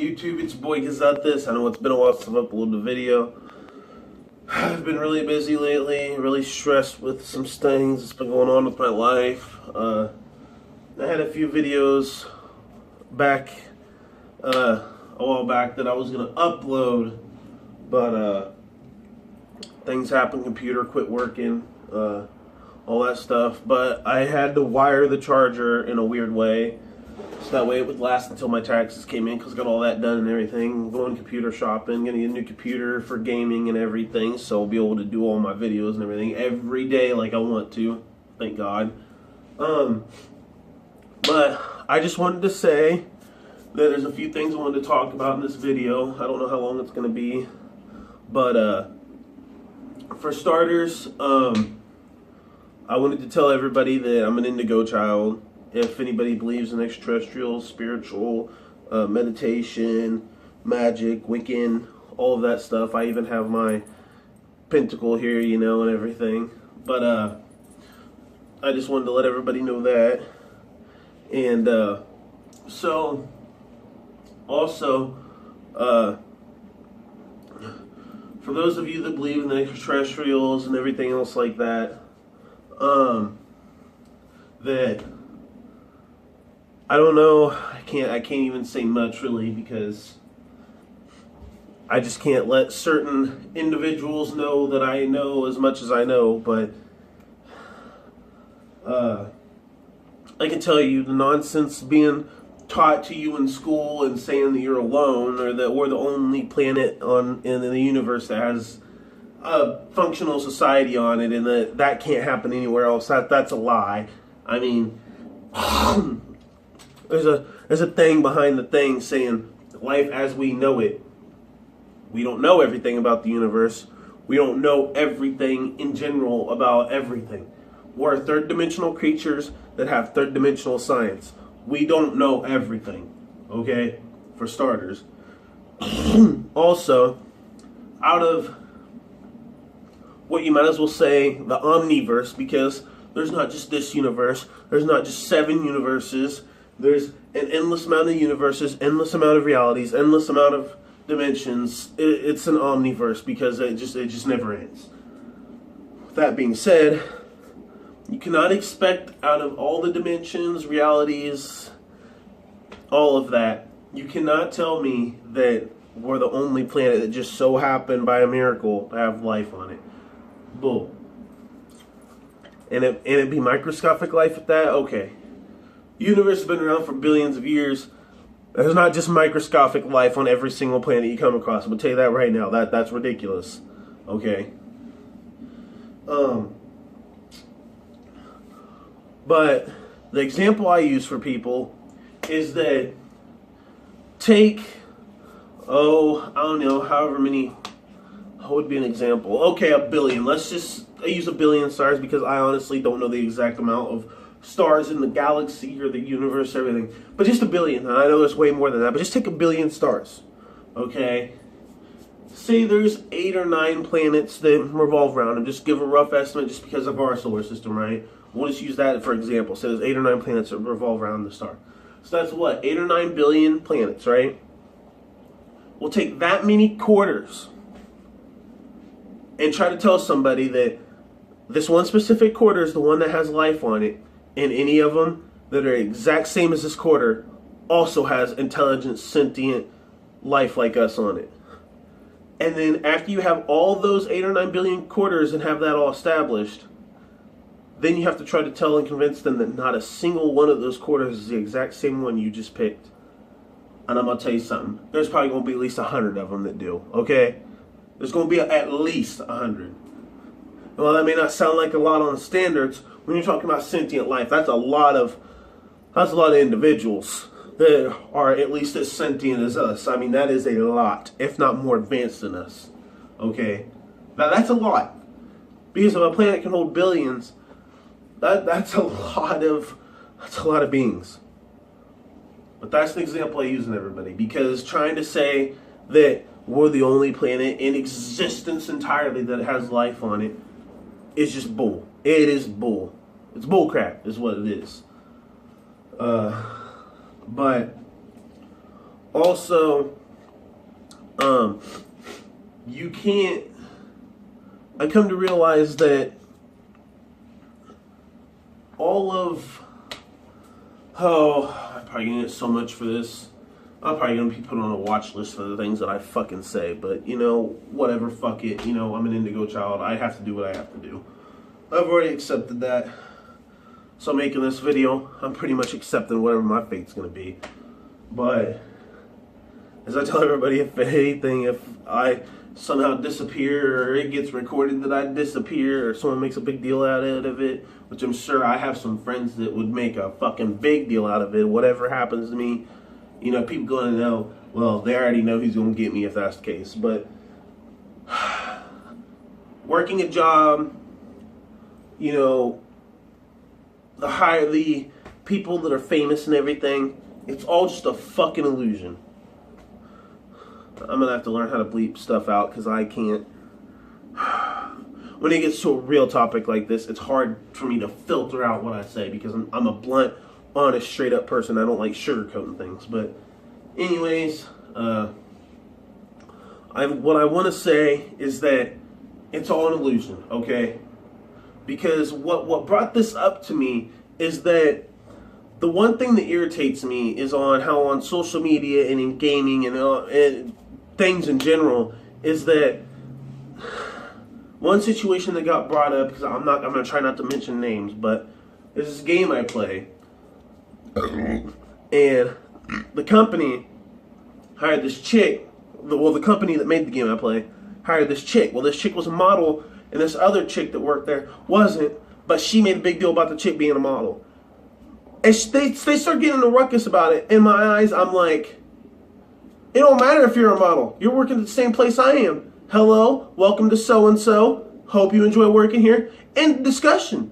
YouTube? It's your boy This. I know it's been a while since I've uploaded a video. I've been really busy lately, really stressed with some things that's been going on with my life. I had a few videos back, a while back that I was going to upload, but things happened, computer quit working, all that stuff. But I had to wire the charger in a weird way, so that way it would last until my taxes came in, because I got all that done and everything. Going computer shopping, getting a new computer for gaming and everything, so I'll be able to do all my videos and everything every day like I want to, thank God. But I just wanted to say that there's a few things I wanted to talk about in this video. I don't know how long it's going to be, but for starters, I wanted to tell everybody that I'm an indigo child. If anybody believes in extraterrestrials, spiritual, meditation, magic, Wiccan, all of that stuff. I even have my pentacle here, you know, and everything. But I just wanted to let everybody know that. And so, also, for those of you that believe in the extraterrestrials and everything else like that, that I don't know, I can't even say much really, because I just can't let certain individuals know that I know as much as I know. But I can tell you the nonsense being taught to you in school and saying that you're alone, or that we're the only planet in the universe that has a functional society on it, and that can't happen anywhere else. That's a lie. I mean, there's a thing behind the thing saying life as we know it. We don't know everything about the universe. We don't know everything in general about everything. We're third dimensional creatures that have third dimensional science. We don't know everything, okay, for starters. Also, out of what you might as well say, the omniverse, because there's not just this universe, there's not just 7 universes, there's an endless amount of universes, endless amount of realities, endless amount of dimensions. It's an omniverse because it just never ends. With that being said, you cannot expect out of all the dimensions, realities, all of that, you cannot tell me that we're the only planet that just so happened by a miracle to have life on it. Bull. And it'd be microscopic life at that? Okay. The universe has been around for billions of years. There's not just microscopic life on every single planet you come across. I'm going to tell you that right now. That's ridiculous. Okay. But the example I use for people is that take, I don't know, however many, what would be an example? Okay, 1 billion. I use 1 billion stars because I honestly don't know the exact amount of stars in the galaxy or the universe, everything. But just 1 billion. And I know there's way more than that, but just take 1 billion stars. Okay? Say there's 8 or 9 planets that revolve around them. Just give a rough estimate just because of our solar system, right? We'll just use that for example. So there's 8 or 9 planets that revolve around the star. So that's what? 8 or 9 billion planets, right? We'll take that many quarters and try to tell somebody that this one specific quarter is the one that has life on it, and any of them that are exact same as this quarter also has intelligent, sentient life like us on it. And then after you have all those 8 or 9 billion quarters and have that all established, then you have to try to tell and convince them that not a single one of those quarters is the exact same one you just picked. And I'm going to tell you something. There's probably going to be at least 100 of them that do, okay? There's going to be at least 100. Well, that may not sound like a lot on the standards. When you're talking about sentient life, that's a lot of individuals that are at least as sentient as us. I mean, that is a lot, if not more advanced than us. Okay, now that's a lot, because if a planet can hold billions, that's a lot of beings. But that's the example I use in everybody, because trying to say that we're the only planet in existence entirely that has life on it is just bull. It is bull. It's bull crap is what it is. But also, You can't. I come to realize that all of. Oh, I'm probably gonna get so much for this. I'm probably gonna be put on a watch list for the things that I fucking say, but you know, whatever, fuck it. You know, I'm an indigo child. I have to do what I have to do. I've already accepted that. So making this video, I'm pretty much accepting whatever my fate's gonna be. But as I tell everybody, if anything, if I somehow disappear or it gets recorded that I disappear or someone makes a big deal out of it, which I'm sure I have some friends that would make a fucking big deal out of it, whatever happens to me, you know, people gonna know, well, they already know who's gonna get me if that's the case. But working a job, you know, the people that are famous and everything, it's all just a fucking illusion. I'm gonna have to learn how to bleep stuff out because I can't. When it gets to a real topic like this, it's hard for me to filter out what I say because I'm a blunt, honest, straight up person. I don't like sugarcoating things. But anyways, what I want to say is that it's all an illusion, okay? Because what brought this up to me is that the one thing that irritates me is on how on social media and in gaming and things in general is that one situation that got brought up, because I'm gonna try not to mention names, but there's this game I play, and the company hired this chick. The company that made the game I play hired this chick. Well, this chick was a model, and this other chick that worked there wasn't, but she made a big deal about the chick being a model. And they start getting a ruckus about it. In my eyes, I'm like, it don't matter if you're a model. You're working at the same place I am. Hello, welcome to so-and-so. Hope you enjoy working here. End discussion.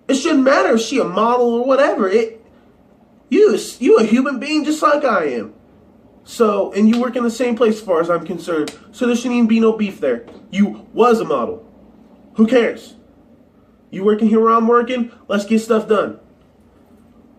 It shouldn't matter if she a model or whatever. You a human being just like I am. So, and you work in the same place as far as I'm concerned. So there shouldn't even be no beef there. You was a model. Who cares? You working here where I'm working? Let's get stuff done.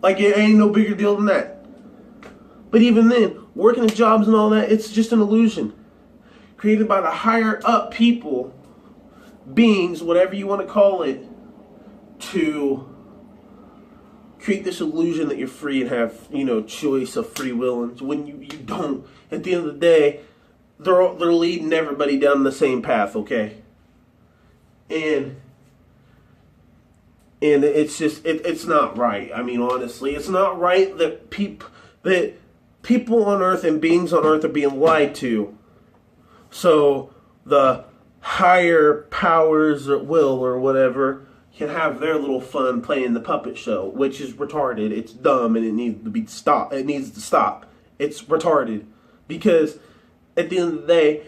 Like it ain't no bigger deal than that. But even then, working at jobs and all that, it's just an illusion. Created by the higher up people, beings, whatever you want to call it, to create this illusion that you're free and have, you know, choice of free will. And when you don't, at the end of the day, they're leading everybody down the same path, okay? And it's just, it's not right. I mean, honestly, it's not right that people on Earth and beings on Earth are being lied to. So the higher powers at will or whatever can have their little fun playing the puppet show, which is retarded. It's dumb and it needs to be stopped. It needs to stop. It's retarded because at the end of the day,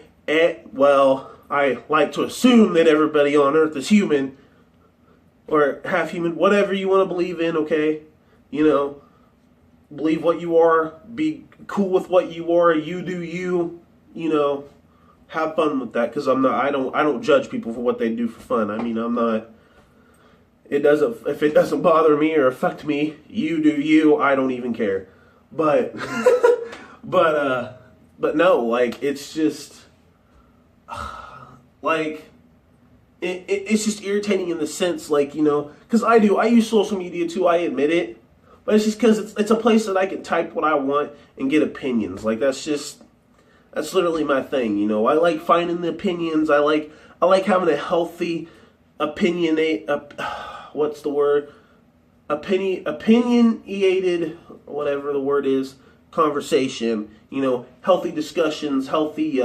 well, I like to assume that everybody on Earth is human or half human, whatever you want to believe in, okay? You know, believe what you are, be cool with what you are, you do you, you know, have fun with that, because I don't judge people for what they do for fun. I mean, if it doesn't bother me or affect me, you do you, I don't even care. But but no, like, it's just like it's just irritating in the sense, like, you know, because I use social media too, I admit it, but it's just because it's a place that I can type what I want and get opinions. Like, that's literally my thing, you know. I like finding the opinions. I like having a healthy opinionated, whatever the word is, conversation, you know, healthy discussions, healthy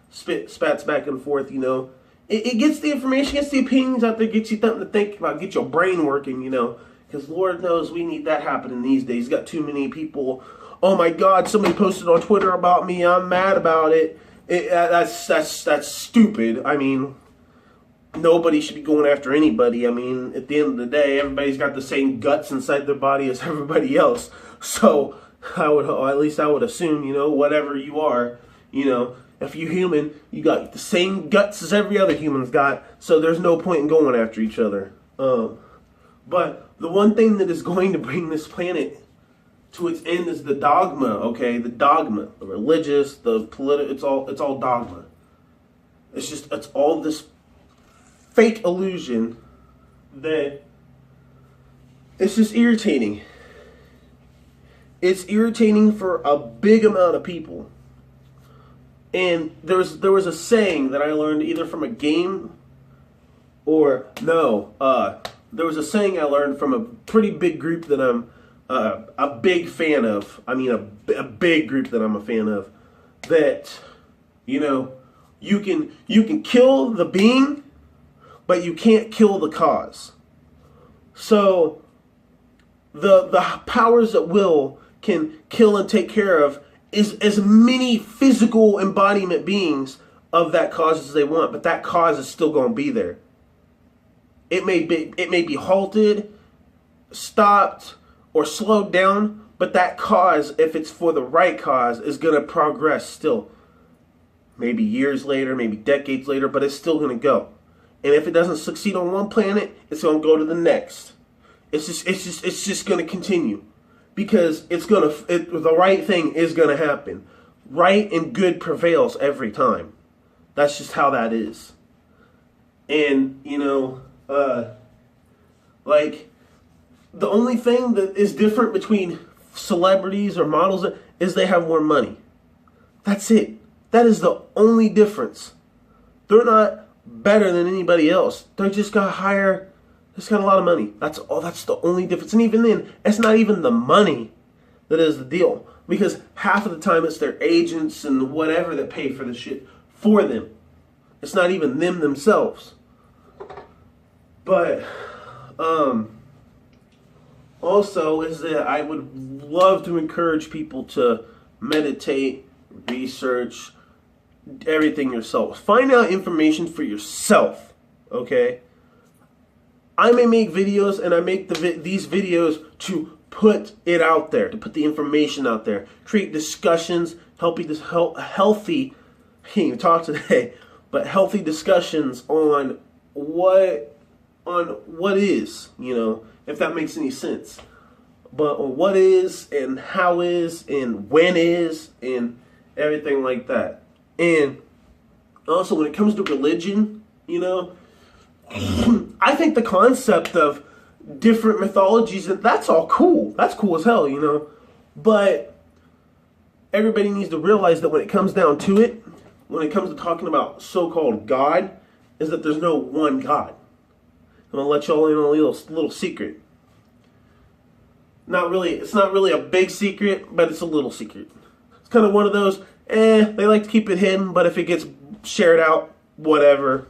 spats back and forth, you know. It gets the information, gets the opinions out there, gets you something to think about, get your brain working, you know, because Lord knows we need that happening these days. Got too many people. Oh my God, somebody posted on Twitter about me, I'm mad about it. That's stupid. I mean, nobody should be going after anybody. I mean, at the end of the day, everybody's got the same guts inside their body as everybody else. So I would assume, you know, whatever you are, you know, if you're human, you got the same guts as every other human's got. So there's no point in going after each other. But the one thing that is going to bring this planet to its end is the dogma, okay? The dogma, the religious, the political, it's all dogma. It's all this fake illusion that it's just irritating. It's irritating for a big amount of people. And there was a saying that I learned either from a game or there was a saying I learned from a pretty big group that I'm a big fan of. I mean, a big group that I'm a fan of. That, you can kill the being, but you can't kill the cause. So the powers that will can kill and take care of is as many physical embodiment beings of that cause as they want, but that cause is still going to be there. It may be halted, stopped, or slowed down, but that cause, if it's for the right cause, is going to progress still. Maybe years later, maybe decades later, but it's still going to go. And if it doesn't succeed on one planet, it's going to go to the next. It's just going to continue, because the right thing is going to happen. Right and good prevails every time. That's just how that is. And the only thing that is different between celebrities or models is they have more money. That's it. That is the only difference. They're not better than anybody else. They just got higher. Just got a lot of money. That's all. That's the only difference. And even then, it's not even the money that is the deal, because half of the time it's their agents and whatever that pay for the shit for them. It's not even them themselves. But also is that I would love to encourage people to meditate, research everything yourself. Find out information for yourself, okay? I may make videos, and I make these videos to put it out there, to put the information out there, create discussions, healthy, I can't even talk today, but healthy discussions on what is, if that makes any sense. But on what is, and how is, and when is, and everything like that. And also when it comes to religion, I think the concept of different mythologies, that's all cool. That's cool as hell, But everybody needs to realize that when it comes down to it, when it comes to talking about so-called God, is that there's no one God. I'm going to let y'all in on a little secret. It's not really a big secret, but it's a little secret. It's kind of one of those, they like to keep it hidden, but if it gets shared out, whatever,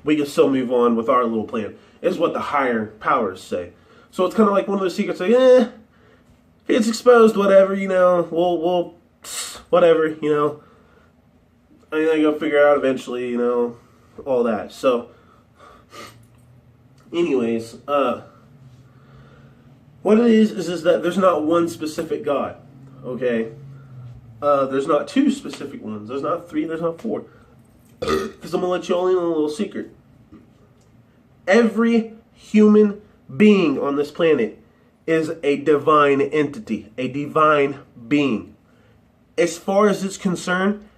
we can still move on with our little plan. Is what the higher powers say. So it's kind of like one of those secrets, like, if it's exposed, whatever, we'll whatever, I think I'll figure it out eventually, all that. So, anyways, what it is that there's not one specific God, okay? There's not two specific ones. There's not three. There's not four. Because I'm going to let you all in on a little secret. Every human being on this planet is a divine entity, a divine being. As far as it's concerned,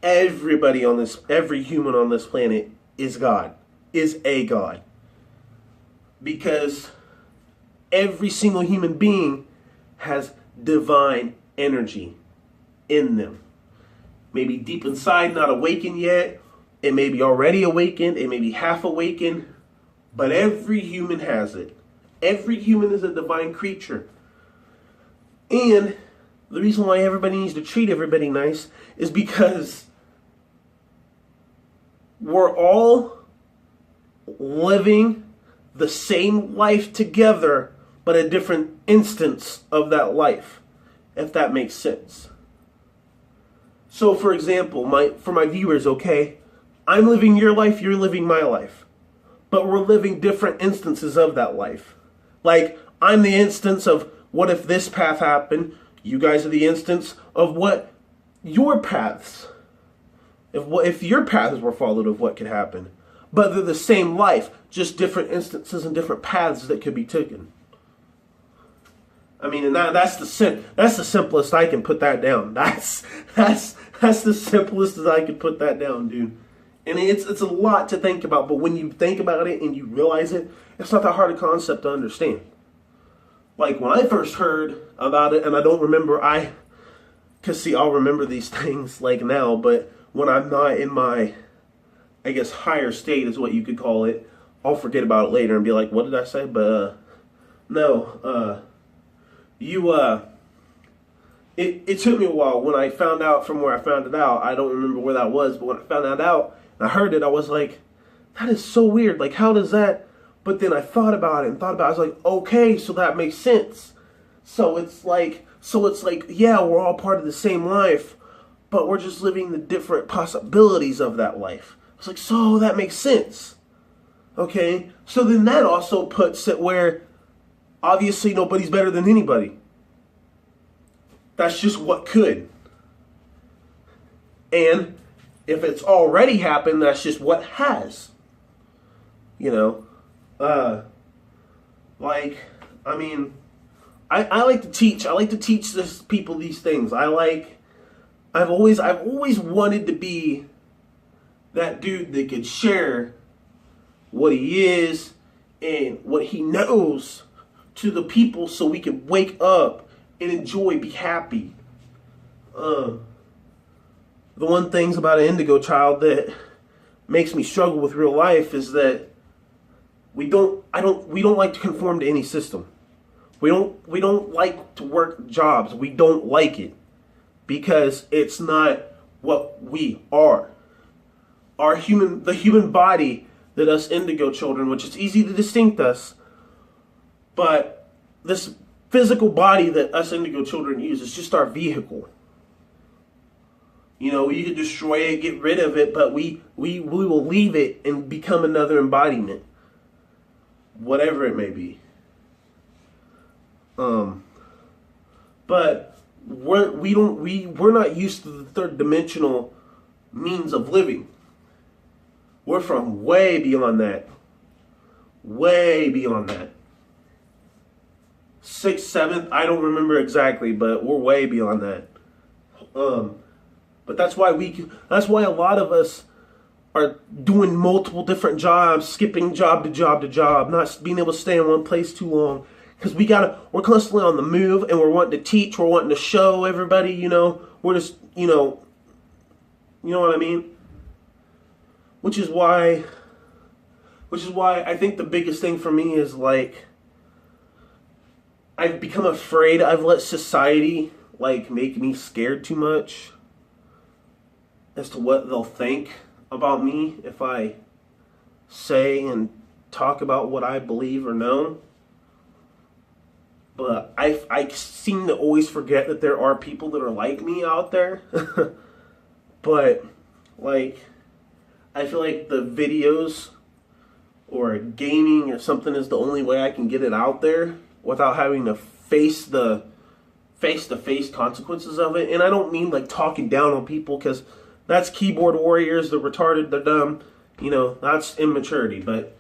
every human on this planet is God, is a God. Because every single human being has divine energy in them. Maybe deep inside, not awakened yet. It may be already awakened. It may be half awakened. But every human has it. Every human is a divine creature. And the reason why everybody needs to treat everybody nice is because we're all living the same life together, but a different instance of that life, if that makes sense. So, for example, for my viewers, okay, I'm living your life, you're living my life, but we're living different instances of that life. Like, I'm the instance of what if this path happened. You guys are the instance of what your paths, if your paths were followed, of what could happen. But they're the same life, just different instances and different paths that could be taken. I mean, and that's the simplest I can put that down. That's the simplest as I can put that down, dude. And it's a lot to think about, but when you think about it and you realize it, it's not that hard a concept to understand. Like when I first heard about it, and I don't remember, because see, I'll remember these things like now, but when I'm not in my, I guess, higher state is what you could call it, I'll forget about it later and be like, what did I say? But no, it took me a while. When I found out from where I found it out, I don't remember where that was, but when I found that out and I heard it, I was like, that is so weird. Like, how does that? But then I thought about it, I was like, okay, so that makes sense. So it's like, yeah, we're all part of the same life, but we're just living the different possibilities of that life. It's like, so that makes sense. Okay, so then that also puts it where obviously nobody's better than anybody. That's just what could. And if it's already happened, that's just what has. You know? I mean, I like to teach. I like to teach people these things. I've always wanted to be that dude that could share what he is and what he knows to the people so we can wake up and enjoy, be happy. The one things about an indigo child that makes me struggle with real life is that we don't like to conform to any system. We don't like to work jobs. We don't like it because it's not what we are. The human body that us indigo children, which is easy to distinct us, but this physical body that us indigo children use is just our vehicle. You know, you can destroy it, get rid of it, but we will leave it and become another embodiment. Whatever it may be. But we're not used to the third dimensional means of living. We're from way beyond that. Way beyond that. 6th, 7th, I don't remember exactly, but we're way beyond that. But that's why a lot of us are doing multiple different jobs, skipping job to job to job, not being able to stay in one place too long. Because we're constantly on the move, and we're wanting to teach, we're wanting to show everybody, you know, we're just, you know what I mean? Which is why I think the biggest thing for me is like, I've become afraid. I've let society like make me scared too much as to what they'll think about me if I say and talk about what I believe or know. But I seem to always forget that there are people that are like me out there. But like, I feel like the videos or gaming or something is the only way I can get it out there without having to face the face-to-face consequences of it. And I don't mean like talking down on people, because that's keyboard warriors, they're retarded, they're dumb, you know, that's immaturity. But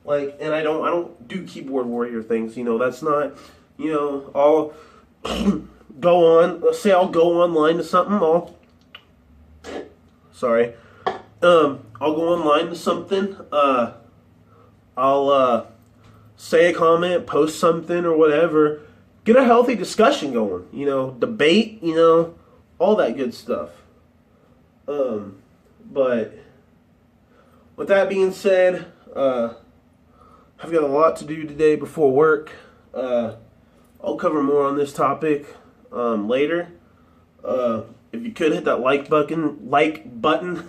like, and I don't do keyboard warrior things, you know, that's not, you know, I'll go on, let's say I'll go online to something, I'll go online to something, I'll say a comment, post something or whatever, get a healthy discussion going, you know, debate, you know, all that good stuff. But with that being said, I've got a lot to do today before work. I'll cover more on this topic later. If you could hit that like button, like button,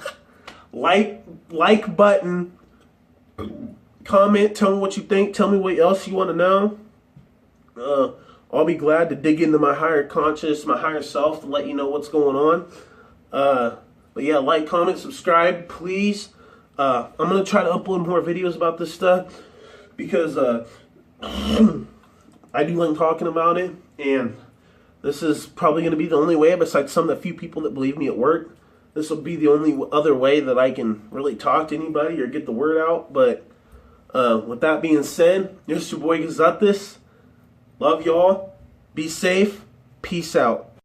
comment, tell me what you think, tell me what else you want to know. I'll be glad to dig into my higher conscious, my higher self, to let you know what's going on. But yeah, like, comment, subscribe, please. I'm going to try to upload more videos about this stuff, because I do like talking about it, and this is probably going to be the only way, besides some of the few people that believe me at work, this will be the only other way that I can really talk to anybody or get the word out. But with that being said, this is your boy Gazutis. Love y'all. Be safe. Peace out.